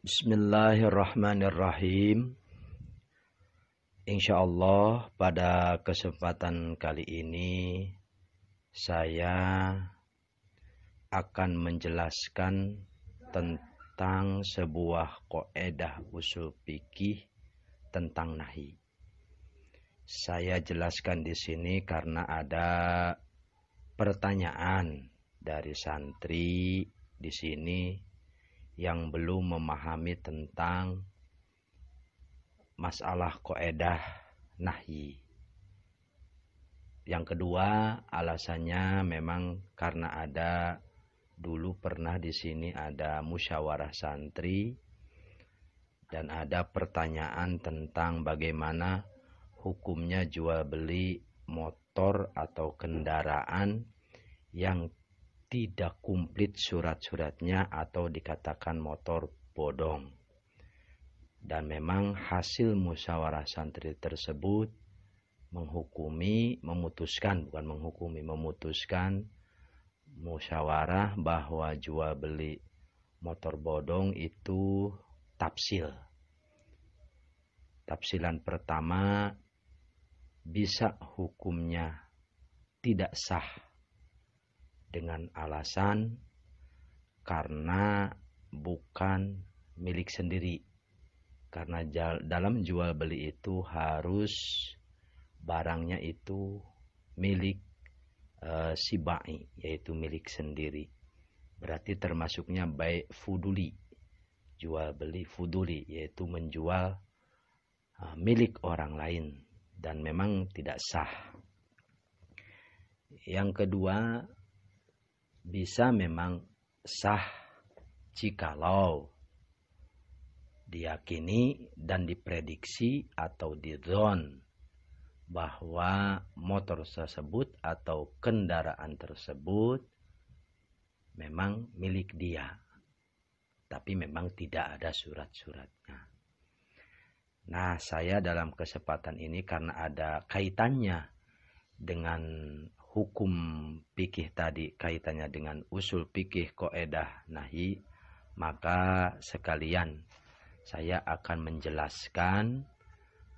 Bismillahirrahmanirrahim. Insyaallah pada kesempatan kali ini saya akan menjelaskan tentang sebuah kaidah usul fikih tentang nahi. Saya jelaskan di sini karena ada pertanyaan dari santri di sini yang belum memahami tentang masalah kaidah nahyi. Yang kedua, alasannya memang karena ada dulu pernah di sini ada musyawarah santri dan ada pertanyaan tentang bagaimana hukumnya jual beli motor atau kendaraan yang tidak komplit surat-suratnya atau dikatakan motor bodong. Dan memang hasil musyawarah santri tersebut memutuskan musyawarah bahwa jual beli motor bodong itu tafsil. Tafsilan pertama, bisa hukumnya tidak sah dengan alasan karena bukan milik sendiri. Karena dalam jual beli itu harus barangnya itu milik si ba'i, yaitu milik sendiri. Berarti termasuknya baik fuduli, jual beli fuduli, yaitu menjual milik orang lain, dan memang tidak sah. Yang kedua, bisa memang sah jikalau diyakini dan diprediksi atau dizon bahwa motor tersebut atau kendaraan tersebut memang milik dia, tapi memang tidak ada surat-suratnya. Nah, saya dalam kesempatan ini karena ada kaitannya dengan hukum fikih tadi, kaitannya dengan usul fikih kaidah nahyi, maka sekalian saya akan menjelaskan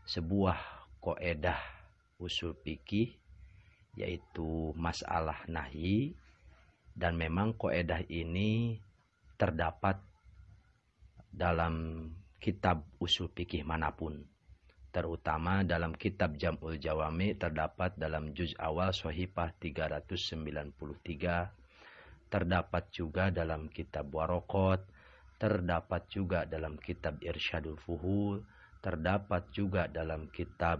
sebuah kaidah usul fikih, yaitu masalah nahyi. Dan memang kaidah ini terdapat dalam kitab usul fikih manapun, terutama dalam kitab Jam'ul Jawami, terdapat dalam juz awal Shahifah 393, terdapat juga dalam kitab Waraqat, terdapat juga dalam kitab Irsyadul Fuhul, terdapat juga dalam kitab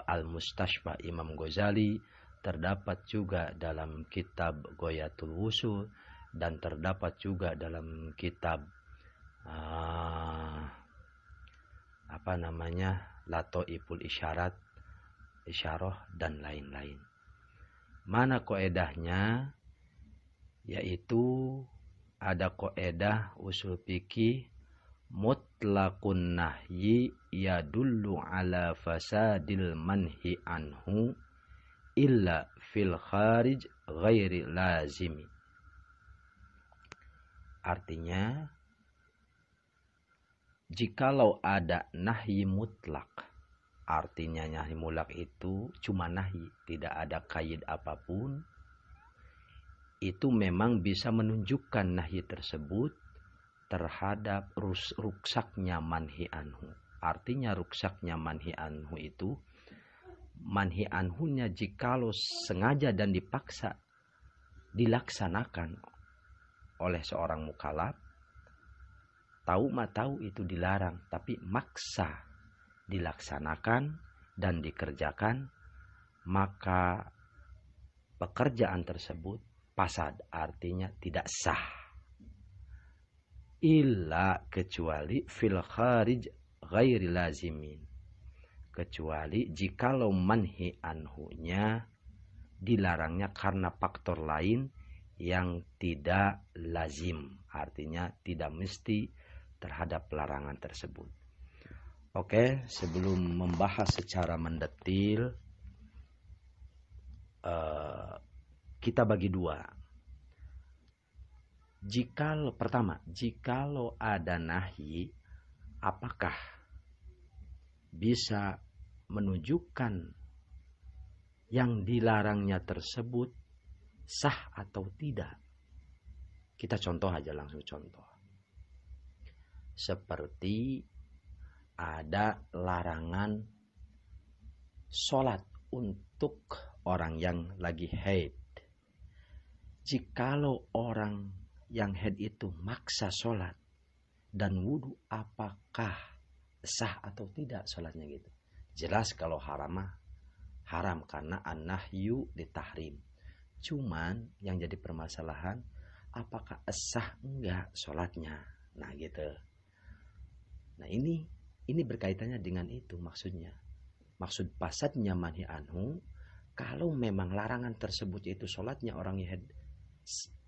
Al-Mustashfa Imam Ghazali, terdapat juga dalam kitab Ghayatul Wusul, dan terdapat juga dalam kitab Latoiful Isyarah dan lain-lain. Mana kaidahnya? Yaitu ada kaidah usul fikih mutlaqun nahyi yadullu ala fasadil manhi anhu illa fil kharij ghairi lazimi. Artinya, jikalau ada nahyi mutlak, artinya nahyi mutlak itu cuma nahyi, tidak ada qaid apapun, itu memang bisa menunjukkan nahyi tersebut terhadap ruksaknya manhi anhu. Artinya ruksaknya manhi anhu itu, manhi anhunya jikalau sengaja dan dipaksa dilaksanakan oleh seorang mukallaf, tahu itu dilarang, tapi maksa dilaksanakan dan dikerjakan, maka pekerjaan tersebut fasad, artinya tidak sah. Illa, kecuali fil kharij ghairi lazimin, kecuali jikalau manhi anhunya dilarangnya karena faktor lain yang tidak lazim, artinya tidak mesti terhadap larangan tersebut. Oke, sebelum membahas secara mendetil, kita bagi dua. Jikalau ada nahi, apakah bisa menunjukkan yang dilarangnya tersebut sah atau tidak? Kita contoh aja, langsung contoh. Seperti ada larangan sholat untuk orang yang lagi haid. Jikalau orang yang haid itu maksa sholat dan wudhu, apakah sah atau tidak sholatnya gitu? Jelas kalau haram karena an-nahyu ditahrim. Cuman yang jadi permasalahan, apakah sah enggak sholatnya? Nah gitu. Nah ini berkaitannya dengan itu maksudnya. Maksud fasadnya manhi anhu, kalau memang larangan tersebut yaitu sholatnya orang yang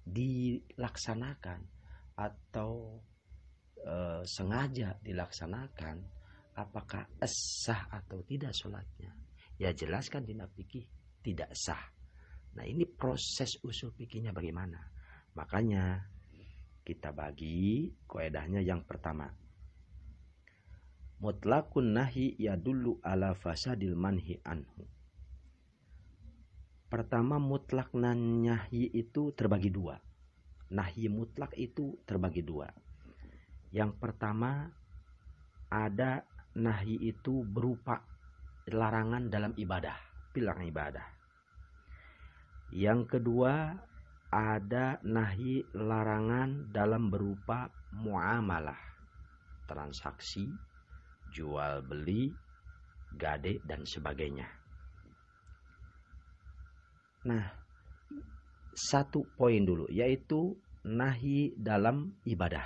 dilaksanakan atau sengaja dilaksanakan, apakah sah atau tidak sholatnya? Ya jelaskan di fikih tidak sah. Nah ini proses usul fikihnya bagaimana? Makanya kita bagi kaidahnya. Yang pertama, mutlaqun nahi yadullu ala fasadil manhi anhu. Pertama, mutlak nahi itu terbagi dua. Nahi mutlak itu terbagi dua. Yang pertama, ada nahi itu berupa larangan dalam ibadah, pilarang ibadah. Yang kedua, ada nahi larangan dalam berupa muamalah, transaksi, jual beli, gade dan sebagainya. Nah, satu poin dulu, yaitu nahi dalam ibadah.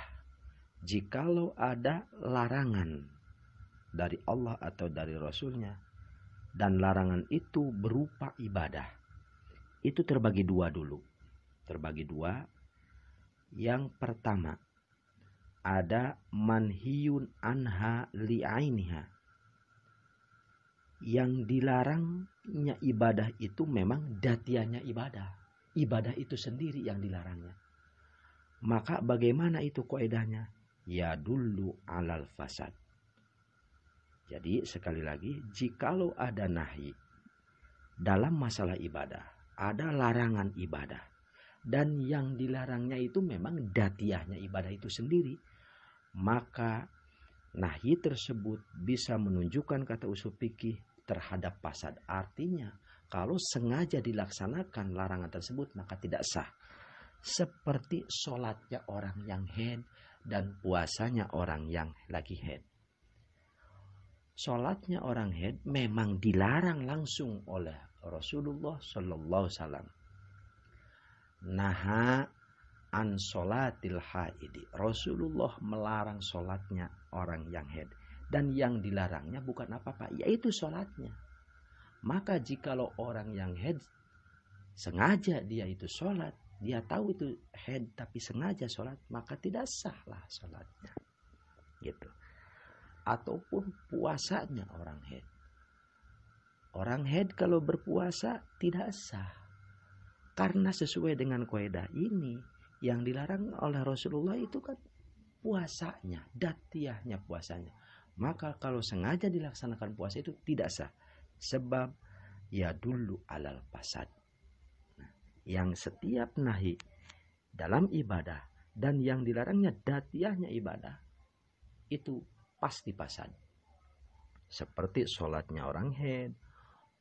Jikalau ada larangan dari Allah atau dari Rasulnya, dan larangan itu berupa ibadah, itu terbagi dua dulu. Terbagi dua. Yang pertama, ada manhiyun anha li'ainiha. Yang dilarangnya ibadah itu memang datianya ibadah. Ibadah itu sendiri yang dilarangnya. Maka bagaimana itu kaidahnya? Ya dulu alal fasad. Jadi sekali lagi, jikalau ada nahi dalam masalah ibadah, ada larangan ibadah, dan yang dilarangnya itu memang datiahnya ibadah itu sendiri, maka nahi tersebut bisa menunjukkan, kata usul fikih, terhadap fasad. Artinya kalau sengaja dilaksanakan larangan tersebut maka tidak sah. Seperti sholatnya orang yang haid dan puasanya orang yang lagi haid. Sholatnya orang haid memang dilarang langsung oleh Rasulullah Sallallahu Alaihi Wasallam. Naha an sholatil haidi. Rasulullah melarang sholatnya orang yang haid. Dan yang dilarangnya bukan apa-apa, yaitu sholatnya. Maka jikalau orang yang haid sengaja dia itu sholat, dia tahu itu haid tapi sengaja sholat, maka tidak sahlah sholatnya. Gitu. Ataupun puasanya orang haid. Orang haid kalau berpuasa tidak sah. Karena sesuai dengan kaidah ini, yang dilarang oleh Rasulullah itu kan puasanya, datiahnya puasanya. Maka kalau sengaja dilaksanakan puasa itu tidak sah. Sebab ya dulu alal fasad. Nah, yang setiap nahi dalam ibadah dan yang dilarangnya datiahnya ibadah, itu pasti fasad. Seperti sholatnya orang haid,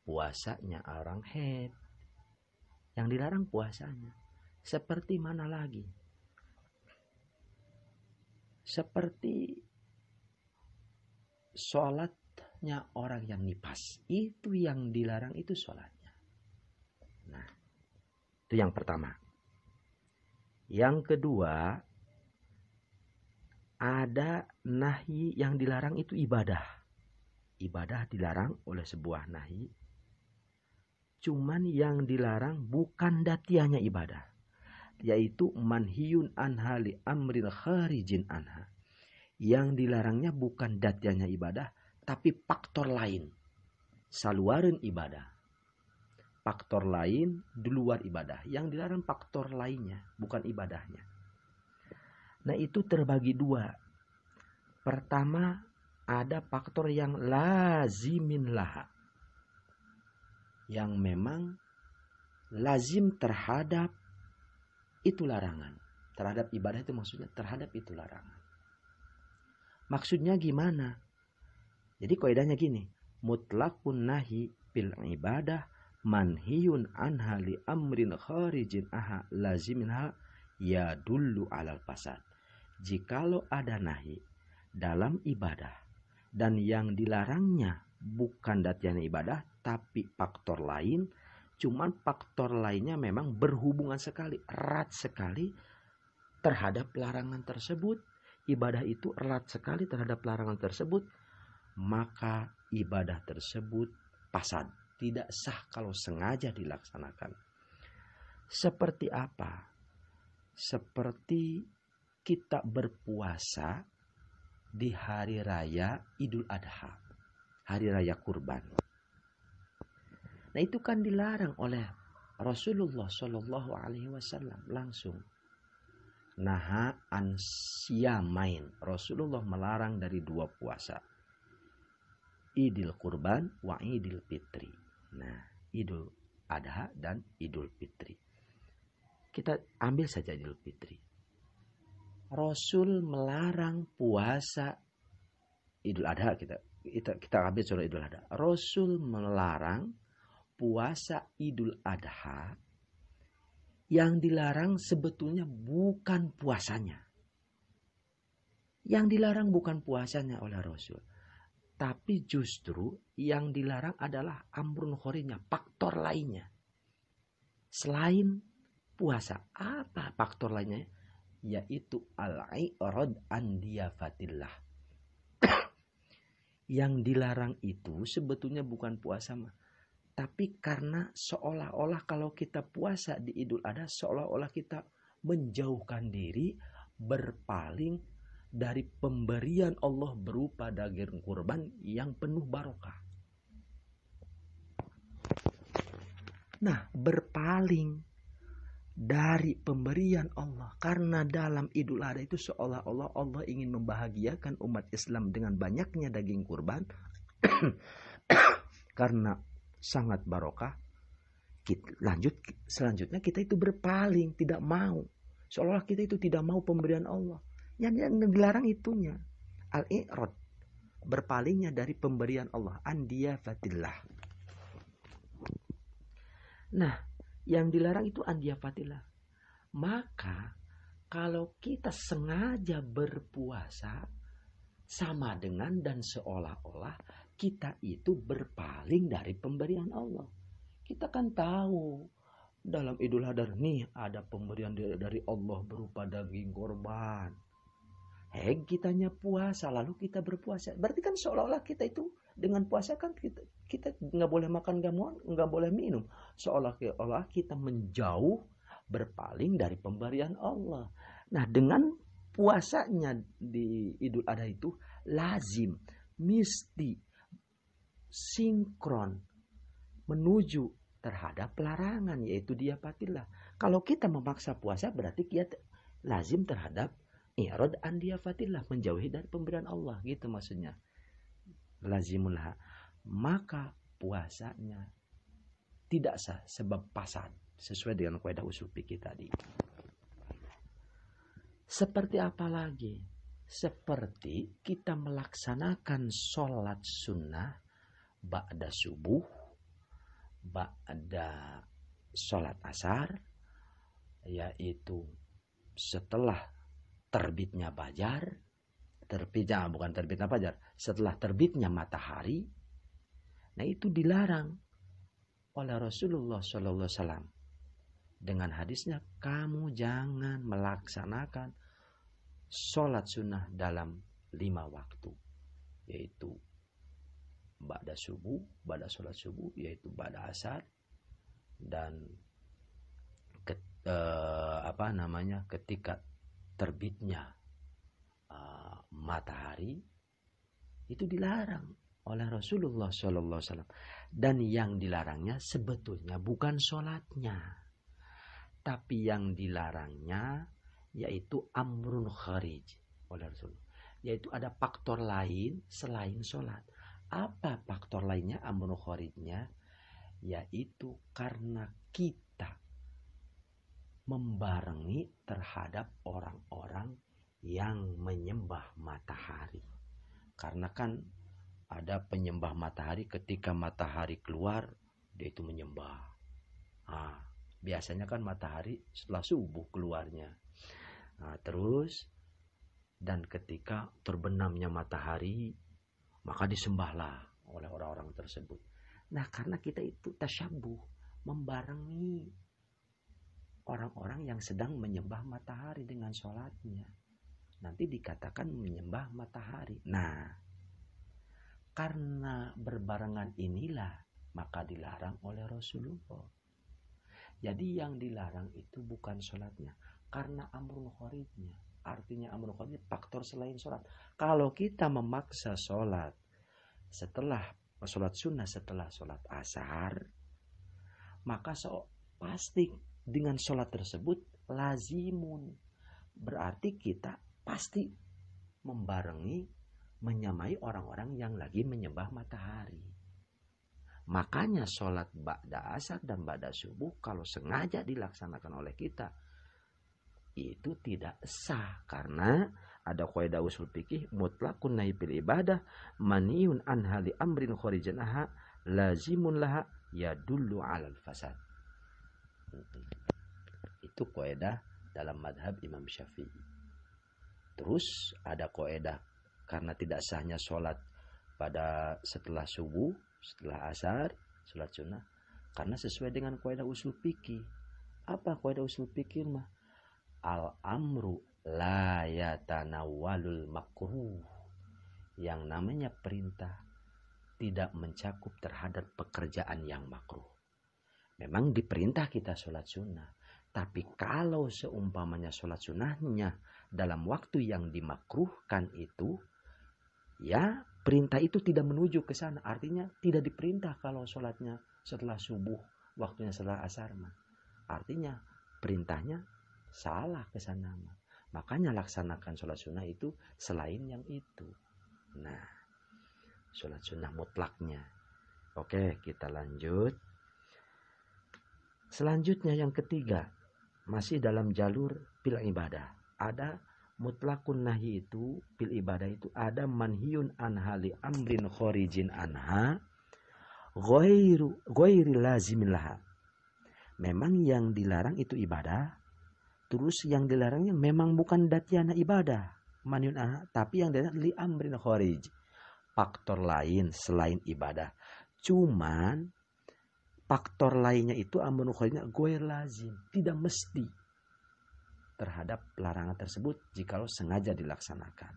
puasanya orang haid. Yang dilarang puasanya. Seperti mana lagi? Seperti sholatnya orang yang nifas. Itu yang dilarang, itu sholatnya. Nah, itu yang pertama. Yang kedua, ada nahi yang dilarang itu ibadah. Ibadah dilarang oleh sebuah nahi. Cuman yang dilarang bukan datianya ibadah. Yaitu manhiyun anha li amril kharijin anha. Yang dilarangnya bukan datianya ibadah, tapi faktor lain. Saluarin ibadah. Faktor lain di luar ibadah. Yang dilarang faktor lainnya, bukan ibadahnya. Nah itu terbagi dua. Pertama ada faktor yang lazimin laha, yang memang lazim terhadap itu larangan. Terhadap ibadah itu maksudnya terhadap itu larangan. Maksudnya gimana? Jadi kaidahnya gini, mutlaqun nahi bil ibadah manhiyun anha li amrin kharijin aha laziminha ya dulu alal fasad. Jikalau ada nahi dalam ibadah dan yang dilarangnya bukan datian ibadah tapi faktor lain, cuman faktor lainnya memang berhubungan sekali, erat sekali terhadap larangan tersebut, ibadah itu erat sekali terhadap larangan tersebut, maka ibadah tersebut fasad, tidak sah kalau sengaja dilaksanakan. Seperti apa? Seperti kita berpuasa di hari raya Idul Adha, hari raya kurban. Nah itu kan dilarang oleh Rasulullah Shallallahu Alaihi Wasallam langsung. Naha an siyamain, Rasulullah melarang dari dua puasa, Idul Kurban wa Idul Fitri. Nah Idul Adha dan Idul Fitri. Kita ambil saja Idul Fitri. Rasul melarang puasa Idul Adha, kita ambil contoh Idul Adha. Rasul melarang puasa Idul Adha. Yang dilarang sebetulnya bukan puasanya. Yang dilarang bukan puasanya oleh Rasul. Tapi justru yang dilarang adalah amrun khorinya, faktor lainnya. Selain puasa, apa faktor lainnya? Yaitu al-i'rad an diyafatillah. Yang dilarang itu sebetulnya bukan puasa, tapi karena seolah-olah kalau kita puasa di Idul Adha, seolah-olah kita menjauhkan diri, berpaling dari pemberian Allah berupa daging kurban yang penuh barokah. Nah, berpaling dari pemberian Allah karena dalam Idul Adha itu seolah-olah Allah ingin membahagiakan umat Islam dengan banyaknya daging kurban karena sangat barokah. Selanjutnya kita itu berpaling, tidak mau, seolah kita itu tidak mau pemberian Allah. Yang dilarang itunya al-i'rad, berpalingnya dari pemberian Allah, andiyafatillah. Nah yang dilarang itu andiyafatillah. Maka kalau kita sengaja berpuasa, sama dengan dan seolah-olah kita itu berpaling dari pemberian Allah. Kita kan tahu dalam Idul Adha nih ada pemberian dari Allah berupa daging korban. Kitanya puasa lalu kita berpuasa. Berarti kan seolah-olah kita itu dengan puasa kan kita nggak boleh makan, nggak boleh minum. Seolah-olah kita menjauh, berpaling dari pemberian Allah. Nah dengan puasanya di Idul Adha itu lazim, mesti sinkron menuju terhadap larangan, yaitu diyafatillah. Kalau kita memaksa puasa berarti kita lazim terhadap i'rad an diyafatillah, menjauhi dari pemberian Allah, gitu maksudnya. Lazimullah. Maka puasanya tidak sah sebab fasad, sesuai dengan kaidah usul fikih tadi. Seperti apa lagi? Seperti kita melaksanakan sholat sunnah ba'da subuh, ba'da sholat asar, yaitu setelah terbitnya fajar, setelah terbitnya matahari. Nah itu dilarang oleh Rasulullah SAW dengan hadisnya, kamu jangan melaksanakan sholat sunnah dalam 5 waktu, yaitu ba'da subuh, ba'da sholat subuh, yaitu ba'da asar, dan ketika terbitnya matahari. Itu dilarang oleh Rasulullah SAW. Dan yang dilarangnya sebetulnya bukan sholatnya, tapi yang dilarangnya yaitu amrun kharij oleh Rasul. Yaitu ada faktor lain selain sholat. Apa faktor lainnya amrun kharijnya? Yaitu karena kita membarengi terhadap orang-orang yang menyembah matahari. Karena kan ada penyembah matahari, ketika matahari keluar dia itu menyembah. Biasanya kan matahari setelah subuh keluarnya. Terus dan ketika terbenamnya matahari maka disembahlah oleh orang-orang tersebut. Nah, karena kita itu tasyabuh, membarengi orang-orang yang sedang menyembah matahari dengan sholatnya, nanti dikatakan menyembah matahari. Nah, karena berbarengan inilah maka dilarang oleh Rasulullah. Jadi yang dilarang itu bukan sholatnya, karena amrul kharijnya. Artinya amrul kharij faktor selain sholat. Kalau kita memaksa sholat setelah sholat sunnah, setelah sholat asar, maka pasti dengan sholat tersebut lazimun. Berarti kita pasti membarengi, menyamai orang-orang yang lagi menyembah matahari. Makanya sholat ba'da asar dan ba'da subuh kalau sengaja dilaksanakan oleh kita itu tidak sah, karena ada kaidah usul fikih mutlaqun nahi fil ibadah maniyun an hali amrin kharijan aha lazimun laha yadullu 'alal fasad. Itu kaidah dalam madhab Imam Syafi'i. Terus ada kaidah karena tidak sahnya sholat pada setelah subuh, setelah asar, sholat sunnah, karena sesuai dengan kaidah usul fikih. Apa kaidah usul fikih mah? Al-amru la yatanawwalul makruh. Yang namanya perintah tidak mencakup terhadap pekerjaan yang makruh. Memang diperintah kita sholat sunnah, tapi kalau seumpamanya sholat sunnahnya dalam waktu yang dimakruhkan itu, ya perintah itu tidak menuju ke sana. Artinya tidak diperintah kalau sholatnya setelah subuh, waktunya setelah asar. Artinya perintahnya salah ke sana. Makanya laksanakan sholat sunnah itu selain yang itu. Nah, sholat sunnah mutlaknya. Oke, kita lanjut. Selanjutnya yang ketiga, masih dalam jalur fil ibadah. Ada mutlakun nahi itu, fil ibadah itu ada manhiyun anha li amrin kharijin anha ghairi lazimin laha. Memang yang dilarang itu ibadah, terus yang dilarangnya memang bukan datyana ibadah, manhiyun anha, tapi yang dilarang li amrin kharij, faktor lain selain ibadah. Cuman faktor lainnya itu amrun kharijnya ghair lazim, tidak mesti terhadap larangan tersebut jikalau sengaja dilaksanakan.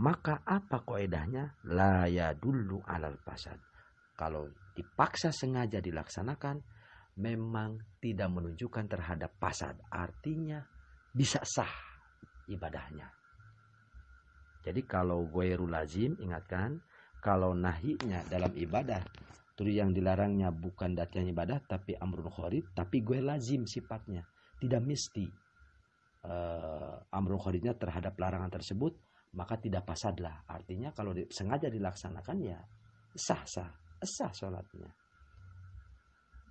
Maka apa kaidahnya? La yadullu 'alal fasad. Kalau dipaksa sengaja dilaksanakan memang tidak menunjukkan terhadap fasad, artinya bisa sah ibadahnya. Jadi kalau ghairul lazim, ingatkan, kalau nahinya dalam ibadah, terus yang dilarangnya bukan datyana ibadah tapi amrun kharij, tapi ghair lazim sifatnya, tidak mesti amrun kharijnya terhadap larangan tersebut, maka tidak fasadlah. Artinya kalau sengaja dilaksanakan ya sah sholatnya,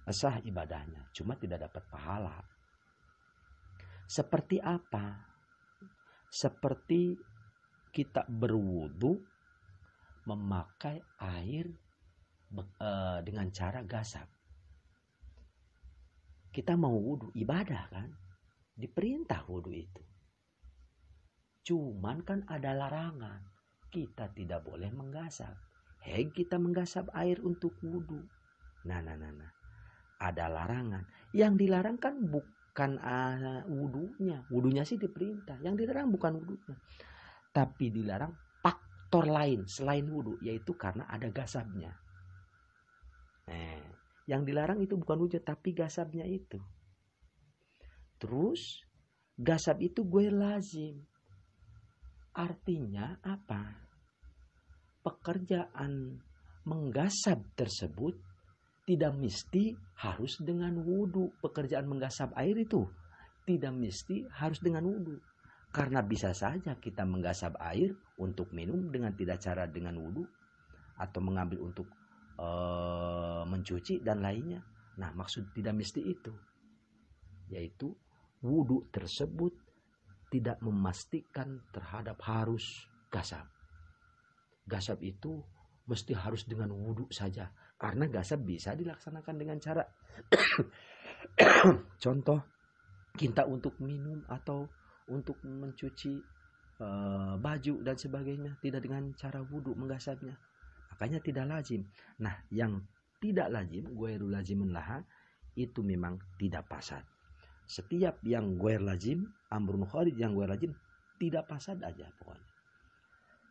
sah ibadahnya, cuma tidak dapat pahala. Seperti apa? Seperti kita berwudu memakai air dengan cara gasap. Kita mau wudu, ibadah kan? Diperintah wudu itu. Cuman kan ada larangan. Kita tidak boleh menggasap. Kita menggasap air untuk wudu. Nah. Ada larangan. Yang dilarang kan bukan wudunya. Wudunya sih diperintah. Yang dilarang bukan wudunya. Tapi dilarang faktor lain selain wudu, yaitu karena ada gasapnya. Yang dilarang itu bukan wudu tapi gasapnya itu. Terus gasap itu gue lazim. Artinya apa? Pekerjaan menggasap tersebut tidak mesti harus dengan wudu. Pekerjaan menggasap air itu tidak mesti harus dengan wudhu. Karena bisa saja kita menggasap air untuk minum dengan tidak cara dengan wudhu, atau mengambil untuk mencuci dan lainnya. Nah, maksud tidak mesti itu, yaitu wudhu tersebut tidak memastikan terhadap harus gasap. Gasap itu mesti harus dengan wudhu saja, karena gasap bisa dilaksanakan dengan cara contoh kita untuk minum atau untuk mencuci baju dan sebagainya, tidak dengan cara wudhu menggasapnya. Makanya tidak lazim. Nah, yang tidak lazim, ghairu lazimun laha, itu memang tidak fasad. Setiap yang ghairu lazim, amrun kharij yang ghairu lazim, tidak fasad aja pokoknya.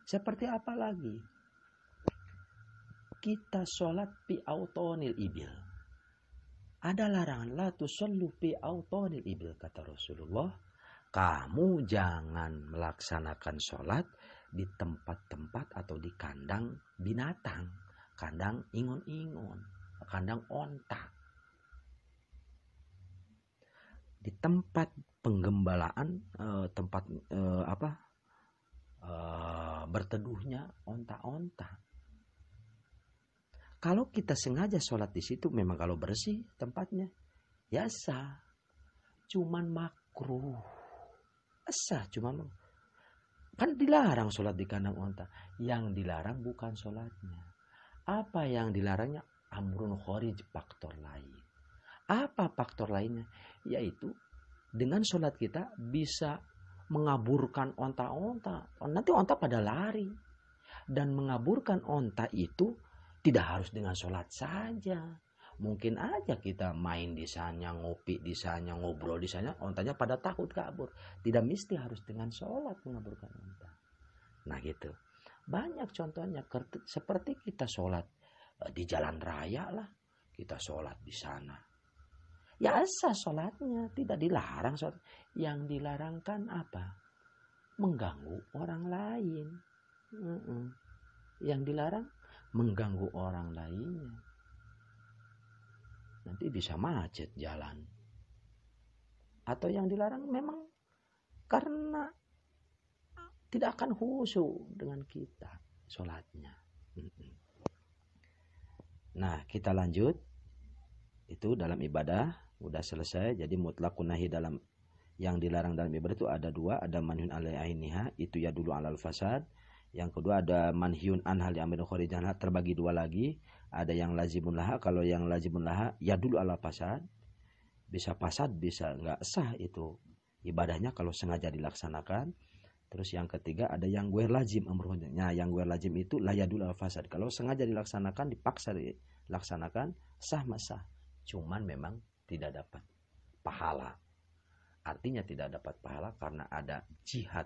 Seperti apa lagi? Kita sholat fi autonil ibil. Ada larangan, la tusallu fi autonil ibil, kata Rasulullah. Kamu jangan melaksanakan sholat di tempat-tempat atau di kandang binatang, kandang ingon-ingon, kandang onta. Di tempat penggembalaan, tempat berteduhnya onta-onta. Kalau kita sengaja sholat di situ, memang kalau bersih tempatnya, ya sah. Cuman makruh. Sah, cuman kan dilarang sholat di kandang onta. Yang dilarang bukan sholatnya. Apa yang dilarangnya? Amrun kharij, faktor lain. Apa faktor lainnya? Yaitu dengan sholat kita bisa mengaburkan onta-onta. Nanti onta pada lari. Dan mengaburkan onta itu tidak harus dengan sholat saja. Mungkin aja kita main di sana, ngopi di sana, ngobrol di sana, ontanya pada takut kabur. Tidak mesti harus dengan sholat mengaburkan onta. Nah gitu. Banyak contohnya, seperti kita sholat di jalan raya lah. Kita sholat di sana. Ya sah sholatnya, tidak dilarang sholat. Yang dilarangkan apa? Mengganggu orang lain. Yang dilarang mengganggu orang lainnya. Nanti bisa macet jalan. Atau yang dilarang memang karena tidak akan khusyuk dengan kita sholatnya. Nah, kita lanjut. Itu dalam ibadah udah selesai. Jadi mutlaqun nahi dalam yang dilarang dalam ibadah itu ada dua. Ada manhyun alaiha, itu ya dulu alal fasad. Yang kedua ada manhyun anha li amrin kharijan, terbagi dua lagi. Ada yang lazimun laha. Kalau yang lazimun laha ya dulu ala fasad. Bisa fasad, bisa enggak sah itu ibadahnya kalau sengaja dilaksanakan. Terus yang ketiga ada yang ghairu lazim amrun. Nah, yang ghairu lazim itu la yadul al fasad. Kalau sengaja dilaksanakan, dipaksa dilaksanakan, sah masah. Cuman memang tidak dapat pahala. Artinya tidak dapat pahala karena ada jihad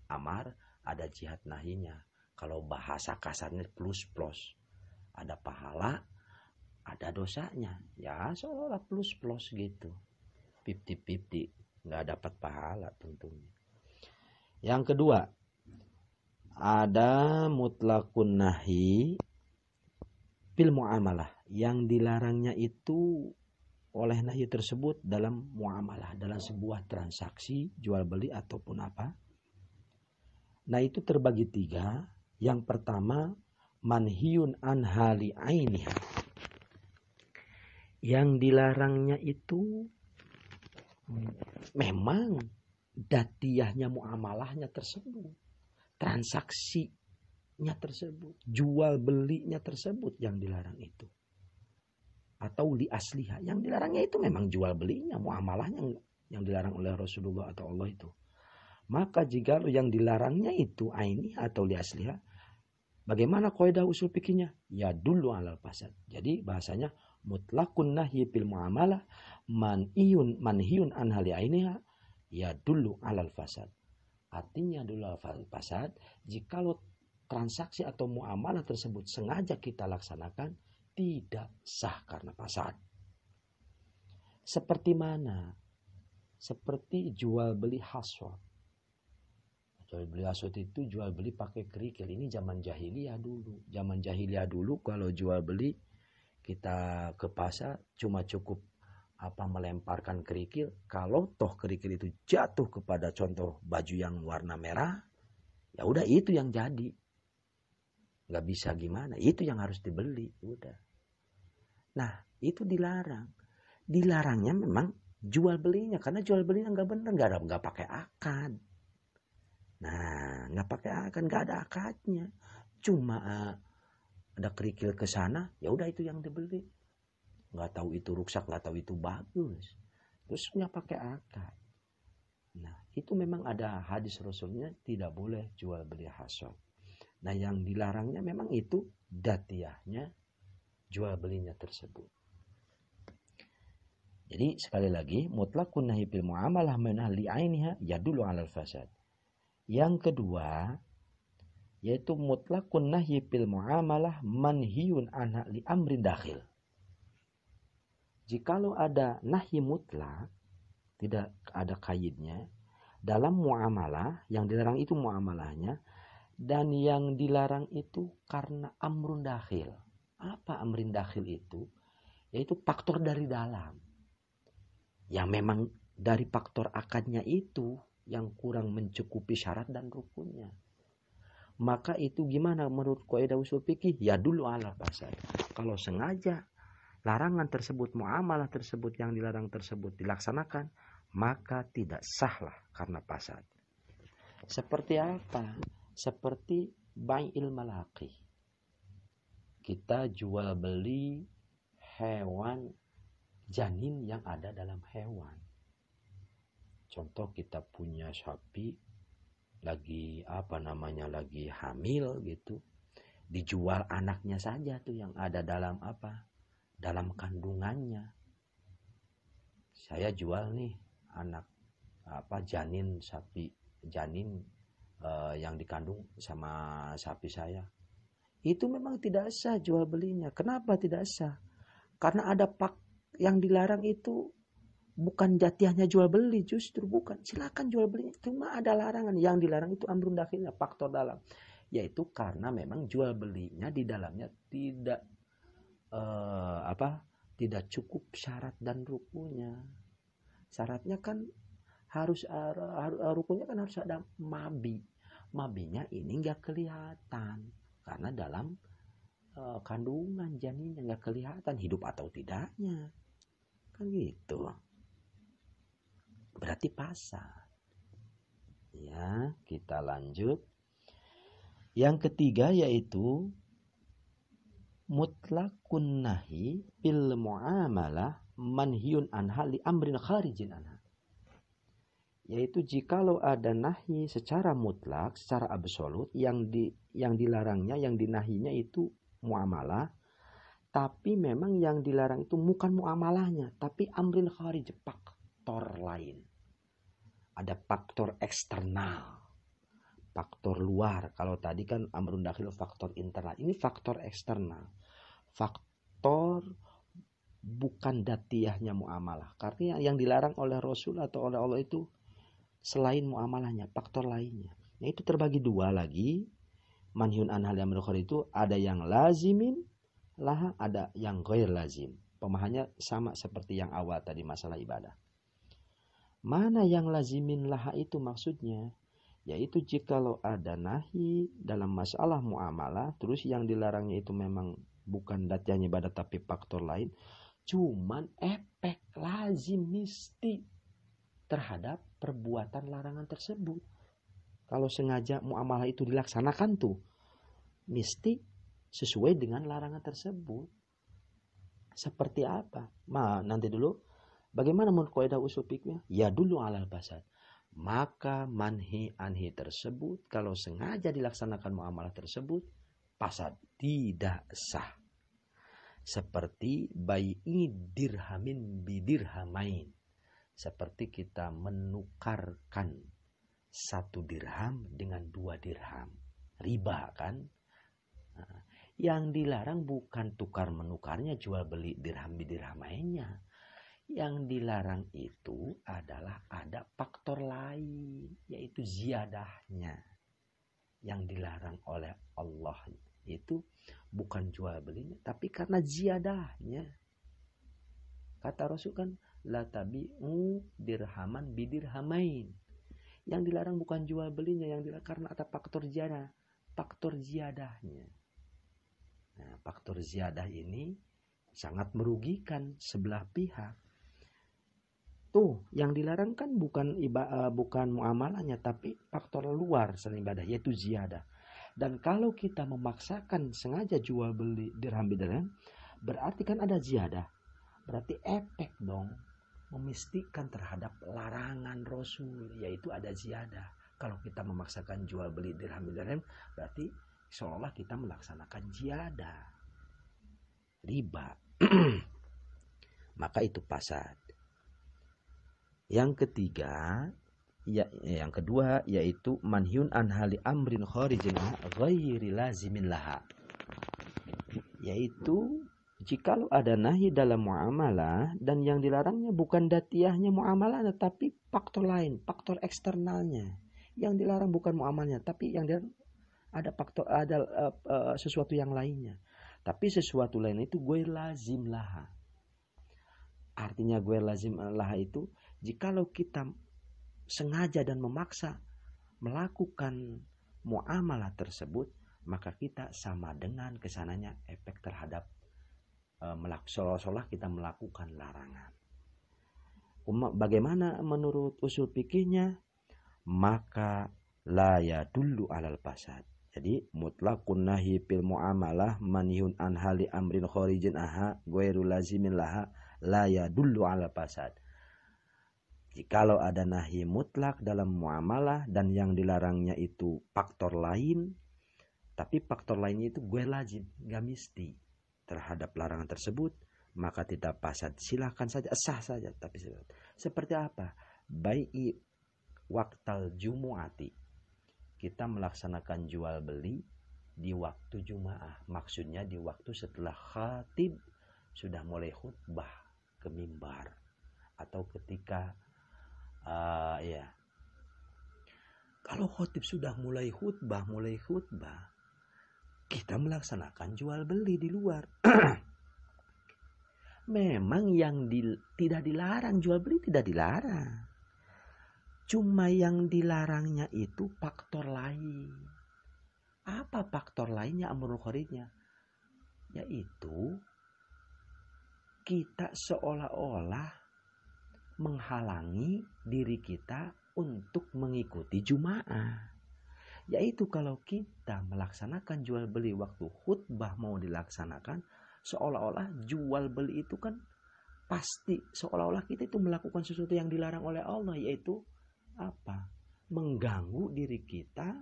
amar, ada jihad nahinya. Kalau bahasa kasarnya plus-plus. Ada pahala, ada dosanya. Ya seolah plus-plus gitu. 50-50. Nggak dapat pahala tentunya. Yang kedua, ada mutlaqun nahi fil muamalah. Yang dilarangnya itu oleh nahi tersebut dalam muamalah, dalam sebuah transaksi jual beli ataupun apa. Nah, itu terbagi tiga. Yang pertama, manhiyun an hali ainiha. Yang dilarangnya itu memang datiyahnya muamalahnya tersebut, transaksinya tersebut, jual belinya tersebut yang dilarang itu. Atau li asliha, yang dilarangnya itu memang jual belinya, muamalahnya yang dilarang oleh Rasulullah atau Allah itu. Maka jika yang dilarangnya itu aini atau li asliha, bagaimana kaidah usul fikihnya? Ya dulu alal fasad. Jadi bahasanya mutlaqun nahyi fil muamalah manhiyun an hali ainiha ya dulu alal fasad. Artinya dulu alal fasad, jikalau transaksi atau muamalah tersebut sengaja kita laksanakan, tidak sah karena fasad. Seperti mana? Seperti jual beli haswat. Jual beli haswat itu jual beli pakai kerikil. Ini zaman jahiliyah dulu. Zaman jahiliyah dulu kalau jual beli kita ke pasar cuma cukup melemparkan kerikil, kalau toh kerikil itu jatuh kepada contoh baju yang warna merah, ya udah itu yang jadi. Nggak bisa gimana, itu yang harus dibeli, udah. Nah, itu dilarang. Dilarangnya memang jual belinya, karena jual belinya nggak bener, nggak pakai akad. Nah, nggak pakai akad, nggak ada akadnya. Cuma ada kerikil ke sana, ya udah itu yang dibeli. Nggak tahu itu rusak, nggak tahu itu bagus. Terus nggak pakai akad. Nah, itu memang ada hadis Rasulnya tidak boleh jual beli hasad. Nah, yang dilarangnya memang itu datiyahnya jual belinya tersebut. Jadi sekali lagi, mutlaqun nahi bil muamalah min ahli ainiha yadullu 'alal fasad. Yang kedua, yaitu mutlaqun nahi bil muamalah manhiyun anha li amrin dakhil. Jikalau ada nahi mutlak, tidak ada kaidnya, dalam muamalah, yang dilarang itu muamalahnya, dan yang dilarang itu karena amrun dakhil. Apa amrin dakhil itu? Yaitu faktor dari dalam. Yang memang dari faktor akadnya itu yang kurang mencukupi syarat dan rukunnya. Maka itu gimana menurut kaidah usul fikih? Ya dulu ala fasad. Kalau sengaja larangan tersebut, muamalah tersebut yang dilarang tersebut dilaksanakan, maka tidak sahlah karena fasad. Seperti apa? Seperti bai'il malaqi. Kita jual beli hewan janin yang ada dalam hewan. Contoh kita punya sapi lagi lagi hamil gitu. Dijual anaknya saja tuh yang ada dalam dalam kandungannya. Saya jual nih anak janin sapi, janin yang dikandung sama sapi saya. Itu memang tidak sah jual belinya. Kenapa tidak sah? Karena ada yang dilarang itu bukan jatiahnya jual beli, justru bukan. Silakan jual beli, cuma ada larangan. Yang dilarang itu amrun dakhilnya, faktor dalam. Yaitu karena memang jual belinya di dalamnya tidak tidak cukup syarat dan rukunnya. Syaratnya kan harus rukunnya kan harus ada mabi. Mabinya ini nggak kelihatan karena dalam kandungan janinnya nggak kelihatan hidup atau tidaknya, kan gitu. Berarti pasar. Ya, kita lanjut. Yang ketiga yaitu mutlaqun nahi bil muamalah manhiyun anha li amrin kharijin anha. Yaitu jikalau ada nahi secara mutlak, secara absolut, yang dilarangnya, yang dinahinya itu muamalah, tapi memang yang dilarang itu bukan muamalahnya, tapi amrin kharij, faktor lain. Ada faktor eksternal, faktor luar. Kalau tadi kan amrun dakhil faktor internal, ini faktor eksternal, faktor bukan datiyahnya muamalah. Karena yang dilarang oleh Rasul atau oleh Allah itu selain muamalahnya, faktor lainnya. Nah, itu terbagi dua lagi. Manhyun anhal yang itu ada yang lazimin lah, ada yang ghair lazim. Pemahamannya sama seperti yang awal tadi masalah ibadah. Mana yang lazimin lah itu maksudnya? Yaitu jikalau ada nahi dalam masalah muamalah, terus yang dilarangnya itu memang bukan datanya ibadah tapi faktor lain, cuman efek lazim misti terhadap perbuatan larangan tersebut. Kalau sengaja muamalah itu dilaksanakan tuh, mesti sesuai dengan larangan tersebut. Seperti apa? Nanti dulu. Bagaimana menurut kaidah usul fikih? Ya dulu alal fasad. Maka manhi anhi tersebut kalau sengaja dilaksanakan muamalah tersebut, fasad, tidak sah. Seperti bai'i dirhamin bidirhamain. Seperti kita menukarkan 1 dirham dengan 2 dirham. Riba kan? Nah, yang dilarang bukan tukar menukarnya, jual beli dirham bidirhamainnya. Yang dilarang itu adalah ada faktor lain, yaitu ziyadahnya. Yang dilarang oleh Allah itu bukan jual belinya, tapi karena ziyadahnya. Kata Rasul kan, la tabi'u dirhaman bidirhamain. Yang dilarang bukan jual belinya, yang dilarang karena ada faktor ziadahnya. Nah, faktor ziyadah ini sangat merugikan sebelah pihak. Tuh, yang dilarang kan bukan muamalahnya, tapi faktor luar selain ibadah, yaitu ziyadah. Dan kalau kita memaksakan sengaja jual beli dirham bidirham, berarti kan ada ziyadah. Berarti efek dong, memistikan terhadap larangan Rasul, yaitu ada ziyadah. Kalau kita memaksakan jual beli dirham bidirham, berarti seolah kita melaksanakan ziyadah, riba. Maka itu fasad. Yang kedua yaitu manhyun an hali amrin kharijin ghairi lazimin laha. Yaitu jikalau ada nahi dalam muamalah dan yang dilarangnya bukan datiyahnya muamalah tetapi faktor lain, faktor eksternalnya. Yang dilarang bukan muamalahnya, tapi yang dilarang ada faktor, ada sesuatu yang lainnya. Tapi sesuatu lain itu gue lazim laha. Artinya gue lazim laha itu jikalau kita sengaja dan memaksa melakukan muamalah tersebut, maka kita sama dengan kesananya efek terhadap seolah-olah kita melakukan larangan. Bagaimana menurut usul fikihnya? Maka la yadullu alal fasad. Jadi mutlaqun nahi fil muamalah manhiyun an hali amrin kharijin aha ghairu lazimin laha la yadullu alal fasad. Jikalau ada nahi mutlak dalam muamalah dan yang dilarangnya itu faktor lain, tapi faktor lainnya itu gue lazim, gak mesti terhadap larangan tersebut, maka tidak fasad. Silahkan saja, sah saja. Tapi seperti apa? Bai'i waqtal jumu'ati. Kita melaksanakan jual beli di waktu Jumaah. Maksudnya di waktu setelah khatib sudah mulai khutbah ke mimbar. Atau ketika kalau khatib sudah mulai khutbah, kita melaksanakan jual beli di luar. Memang yang tidak dilarang, jual beli tidak dilarang. Cuma yang dilarangnya itu faktor lain. Apa faktor lainnya amrul kharijnya? Yaitu kita seolah-olah menghalangi diri kita untuk mengikuti Jumaah. Yaitu kalau kita melaksanakan jual beli waktu khutbah mau dilaksanakan, seolah-olah jual beli itu kan pasti seolah-olah kita itu melakukan sesuatu yang dilarang oleh Allah, yaitu apa? Mengganggu diri kita.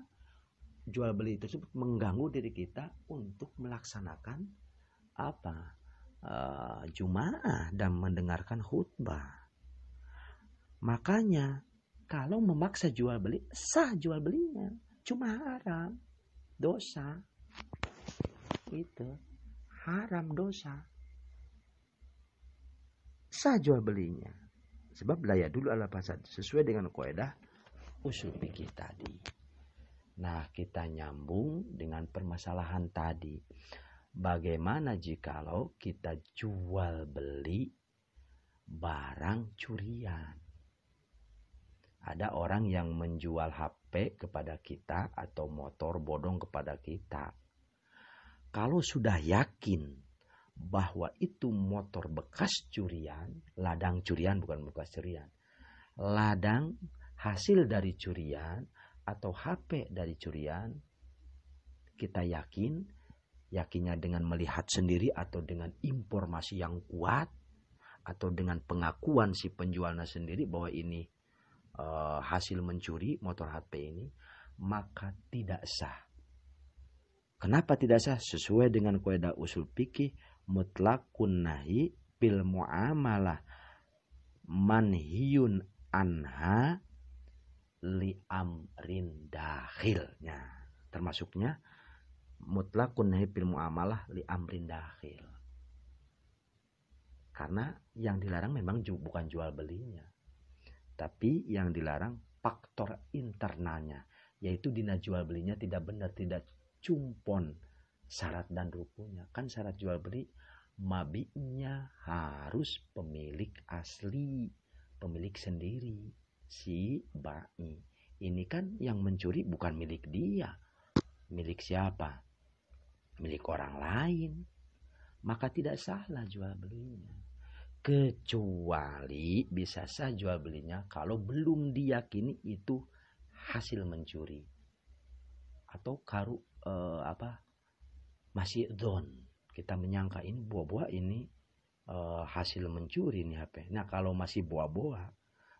Jual beli tersebut mengganggu diri kita untuk melaksanakan apa? Jumaah dan mendengarkan khutbah. Makanya kalau memaksa jual beli, sah jual belinya, cuma haram, dosa. Itu haram, dosa. Sah jual belinya. Sebab la yadullu ala fasad, sesuai dengan kaidah usul fikih tadi. Nah, kita nyambung dengan permasalahan tadi. Bagaimana jikalau kita jual beli barang curian? Ada orang yang menjual HP kepada kita atau motor bodong kepada kita. Kalau sudah yakin bahwa itu motor bekas curian, ladang curian bukan bekas curian, ladang hasil dari curian atau HP dari curian, kita yakinnya dengan melihat sendiri atau dengan informasi yang kuat atau dengan pengakuan si penjualnya sendiri bahwa ini hasil mencuri motor HP ini, maka tidak sah. Kenapa tidak sah? Sesuai dengan kaidah usul fikih, mutlaqun nahi bil muamalah manhiyun anha li amrin dakhilnya. Termasuknya mutlaqun nahi bil muamalah li amrin dakhil. Karena yang dilarang memang bukan jual belinya, tapi yang dilarang faktor internalnya, yaitu dina jual belinya tidak benar, tidak cumpon syarat dan rukunnya. Kan syarat jual beli Mabi'nya harus pemilik asli, pemilik sendiri, si ba'i. Ini kan yang mencuri bukan milik dia. Milik siapa? Milik orang lain. Maka tidak salah jual belinya. Kecuali bisa sah jual belinya kalau belum diyakini itu hasil mencuri. Atau masih dzon. Kita menyangka ini buah-buah ini hasil mencuri nih HP. Nah kalau masih buah-buah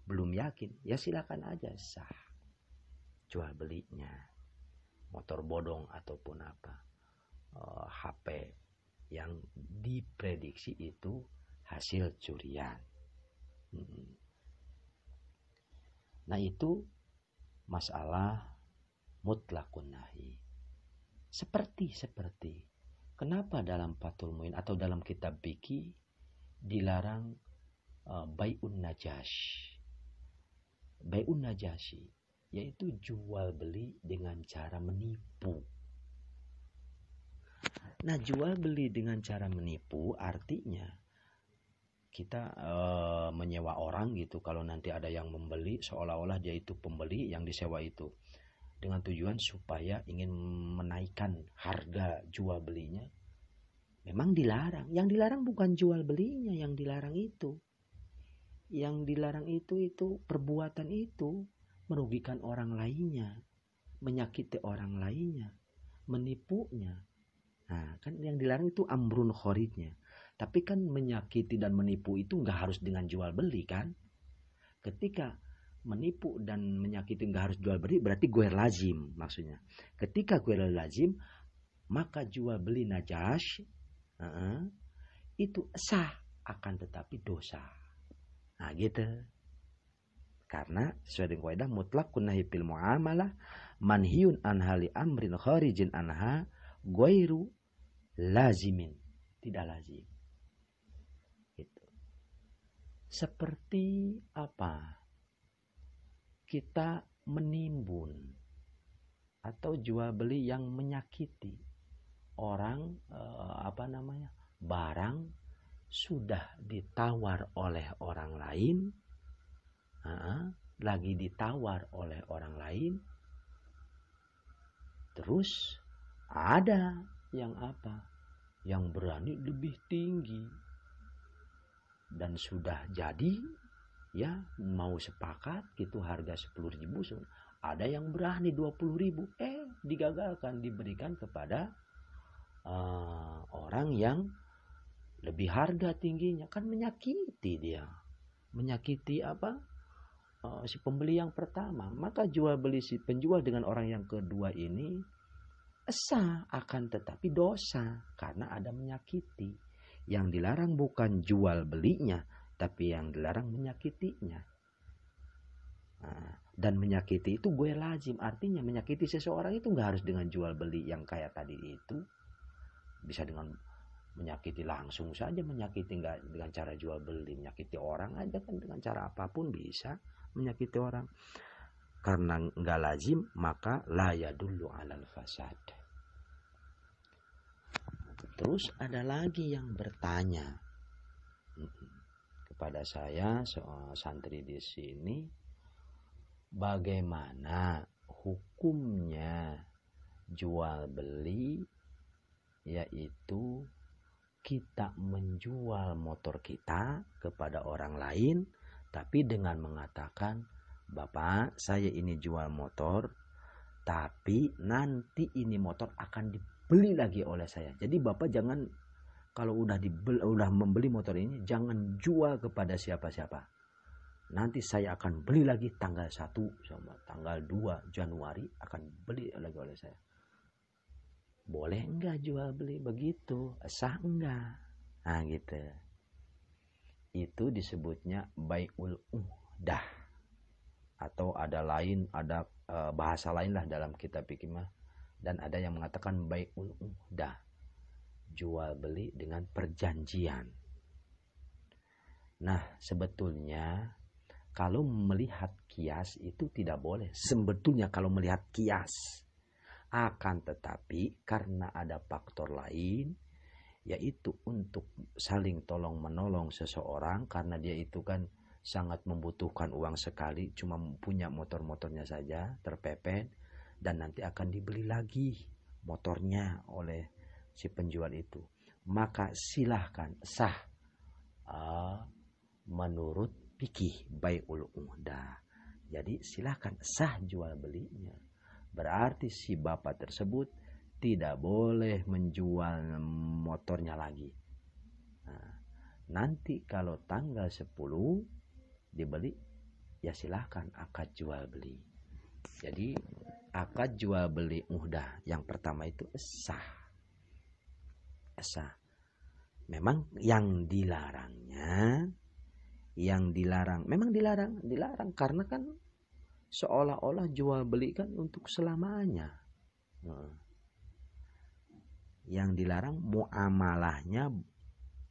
belum yakin, ya silakan aja sah jual belinya. Motor bodong ataupun apa, HP yang diprediksi itu hasil curian. Nah itu masalah mutlaqun nahi. Seperti kenapa dalam Fathul Muin atau dalam kitab fikih dilarang bai'un najash. Bai'un najasyi yaitu jual beli dengan cara menipu. Nah, jual beli dengan cara menipu artinya kita menyewa orang gitu, kalau nanti ada yang membeli seolah-olah dia itu pembeli yang disewa itu, dengan tujuan supaya ingin menaikkan harga jual belinya. Memang dilarang. Yang dilarang bukan jual belinya, yang dilarang itu. Yang dilarang itu perbuatan itu merugikan orang lainnya, menyakiti orang lainnya, menipunya. Nah, kan yang dilarang itu amrun khoridnya. Tapi kan menyakiti dan menipu itu nggak harus dengan jual beli kan? Ketika menipu dan menyakiti nggak harus jual beli, berarti gue lazim maksudnya. Ketika gue lazim, maka jual beli najash itu sah, akan tetapi dosa. Nah gitu. Karena sesuai dengan kaidah mutlaqun nahi fil muamalah manhiyun an hali amrin kharijin anha ghairu lazimin, tidak lazim. Gitu. Seperti apa? Kita menimbun atau jual beli yang menyakiti orang, barang sudah ditawar oleh orang lain, lagi ditawar oleh orang lain, terus ada yang berani lebih tinggi dan sudah jadi, ya mau sepakat gitu harga 10.000, ada yang berani 20.000, digagalkan, diberikan kepada orang yang lebih harga tingginya. Kan menyakiti dia, menyakiti si pembeli yang pertama. Maka jual beli si penjual dengan orang yang kedua ini sah, akan tetapi dosa karena ada menyakiti. Yang dilarang bukan jual belinya, tapi yang dilarang menyakitinya. Dan menyakiti itu gue lazim, artinya menyakiti seseorang itu nggak harus dengan jual beli yang kayak tadi itu, bisa dengan menyakiti langsung saja, menyakiti nggak dengan cara jual beli, menyakiti orang aja kan dengan cara apapun bisa menyakiti orang. Karena nggak lazim maka la yadullu alal fasad. Terus ada lagi yang bertanya kepada saya, santri di sini, bagaimana hukumnya jual beli, yaitu kita menjual motor kita kepada orang lain, tapi dengan mengatakan, Bapak, saya ini jual motor, tapi nanti ini motor akan dibeli lagi oleh saya. Jadi Bapak jangan, kalau udah membeli motor ini, jangan jual kepada siapa-siapa. Nanti saya akan beli lagi tanggal 1 sama tanggal 2 Januari akan beli lagi oleh saya. Boleh enggak jual beli begitu? Sah enggak? Nah gitu. Itu disebutnya bai'ul uhdah. Atau ada bahasa lain lah dalam kitab fikih mah. Dan ada yang mengatakan bai'ul uhdah. Jual beli dengan perjanjian. Nah sebetulnya kalau melihat kias itu tidak boleh. Sebetulnya kalau melihat kias. Akan tetapi karena ada faktor lain yaitu untuk saling tolong menolong seseorang karena dia itu kan sangat membutuhkan uang sekali, cuma punya motornya saja terpepet, dan nanti akan dibeli lagi motornya oleh si penjual itu, maka silahkan sah menurut fikih bai'ul uhdah. Jadi silahkan sah jual belinya. Berarti si bapak tersebut tidak boleh menjual motornya lagi. Nah, nanti kalau tanggal 10 dibeli, ya silahkan akad jual beli. Jadi akad jual beli uhdah yang pertama itu sah. Sah. Memang yang dilarangnya, memang dilarang karena kan seolah-olah jual beli kan untuk selamanya. Yang dilarang muamalahnya,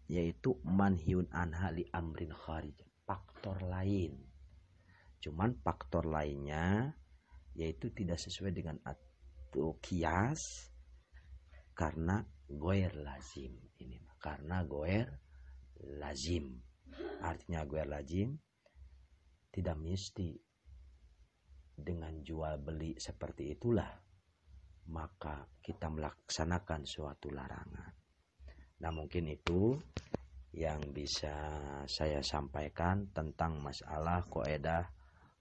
yaitu manhiun anha li amrin kharij, faktor lain. Cuman faktor lainnya yaitu tidak sesuai dengan atau kias, karena goer lazim. Ini karena goer lazim. Artinya goer lazim tidak mesti dengan jual beli seperti itulah maka kita melaksanakan suatu larangan. Nah, mungkin itu yang bisa saya sampaikan tentang masalah qaedah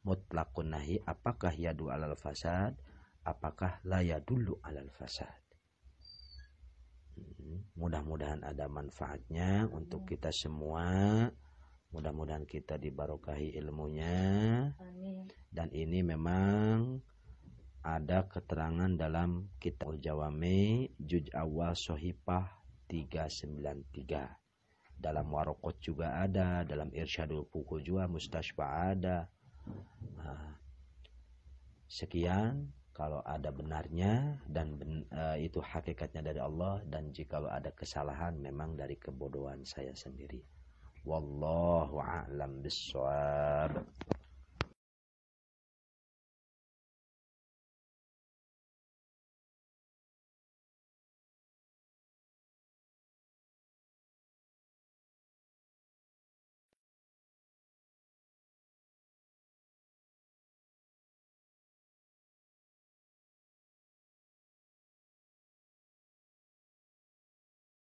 mutlaqun nahi, apakah yadu alal fasad, apakah la yadullu alal fasad. Mudah-mudahan ada manfaatnya untuk kita semua. Mudah-mudahan kita dibarokahi ilmunya. Amin. Dan ini memang ada keterangan dalam Kitab Jawami Juz Awal Sohipah 393. Dalam Waraqat juga ada, dalam Irsyadul Fuqul juga Mustashfa ada. Sekian, kalau ada benarnya dan itu hakikatnya dari Allah, dan jika ada kesalahan memang dari kebodohan saya sendiri. Wallahu a'lam bishawab.